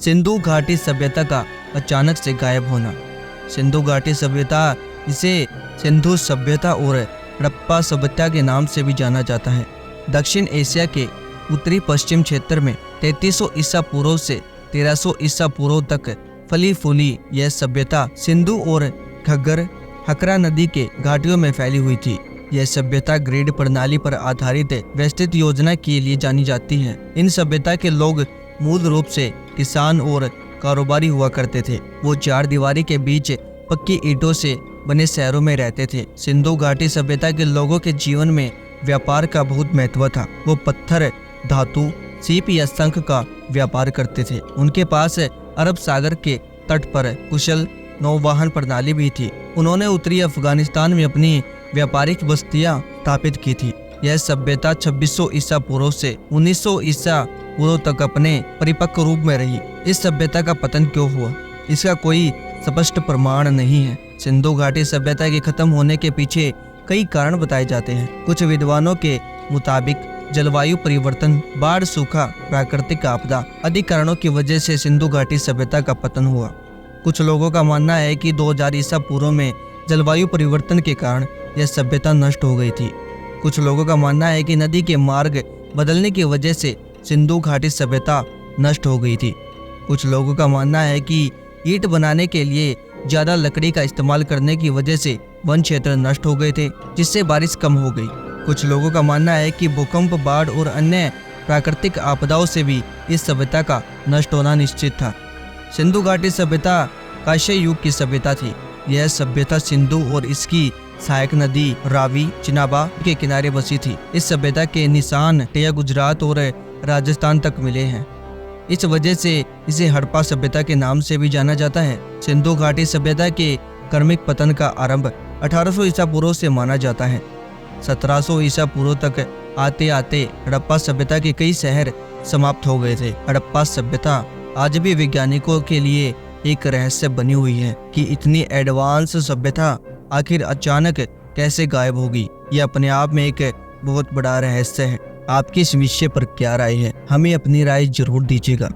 सिंधु घाटी सभ्यता का अचानक से गायब होना। सिंधु घाटी सभ्यता, इसे सिंधु सभ्यता और हड़प्पा सभ्यता के नाम से भी जाना जाता है, दक्षिण एशिया के उत्तरी पश्चिम क्षेत्र में 3300 ईसा पूर्व से 1300 ईसा पूर्व तक फली फूली यह सभ्यता सिंधु और घग्गर हकरा नदी के घाटियों में फैली हुई थी। यह सभ्यता ग्रिड प्रणाली पर आधारित व्यवस्थित योजना के लिए जानी जाती है। इन सभ्यता के लोग मूल रूप से किसान और कारोबारी हुआ करते थे। वो चार दीवारी के बीच पक्की ईंटों से बने शहरों में रहते थे। सिंधु घाटी सभ्यता के लोगों के जीवन में व्यापार का बहुत महत्व था। वो पत्थर, धातु, सीप या शंख का व्यापार करते थे। उनके पास अरब सागर के तट पर कुशल नौवाहन प्रणाली भी थी। उन्होंने उत्तरी अफगानिस्तान में अपनी व्यापारिक बस्तियां स्थापित की थी। यह सभ्यता 2600 ईसा पूर्व से 1900 ईसा पूर्व तक अपने परिपक्व रूप में रही। इस सभ्यता का पतन क्यों हुआ, इसका कोई स्पष्ट प्रमाण नहीं है। सिंधु घाटी सभ्यता के खत्म होने के पीछे कई कारण बताए जाते हैं। कुछ विद्वानों के मुताबिक जलवायु परिवर्तन, बाढ़, सूखा, प्राकृतिक आपदा आदि कारणों की वजह से सिंधु घाटी सभ्यता का पतन हुआ। कुछ लोगों का मानना है कि 2000 ईसा पूर्व में जलवायु परिवर्तन के कारण यह सभ्यता नष्ट हो गई थी। कुछ लोगों का मानना है कि नदी के मार्ग बदलने की वजह से सिंधु घाटी सभ्यता नष्ट हो गई थी। कुछ लोगों का मानना है कि ईंट बनाने के लिए ज़्यादा लकड़ी का इस्तेमाल करने की वजह से वन क्षेत्र नष्ट हो गए थे, जिससे बारिश कम हो गई। कुछ लोगों का मानना है कि भूकंप, बाढ़ और अन्य प्राकृतिक आपदाओं से भी इस सभ्यता का नष्ट होना निश्चित था। सिंधु घाटी सभ्यता कांस्य युग की सभ्यता थी। यह सभ्यता सिंधु और इसकी सहायक नदी रावी, चिनाबा के किनारे बसी थी। इस सभ्यता के निशान गुजरात और राजस्थान तक मिले हैं। इस वजह से इसे हड़प्पा सभ्यता के नाम से भी जाना जाता है। सिंधु घाटी सभ्यता के क्रमिक पतन का आरंभ 1800 ईसा पूर्व से माना जाता है। 1700 ईसा पूर्व तक आते आते हड़प्पा सभ्यता के कई शहर समाप्त हो गए थे। हड़प्पा सभ्यता आज भी वैज्ञानिकों के लिए एक रहस्य बनी हुई है कि इतनी एडवांस सभ्यता आखिर अचानक कैसे गायब होगी। यह अपने आप में एक बहुत बड़ा रहस्य है। आपकी इस विषय पर क्या राय है, हमें अपनी राय जरूर दीजिएगा।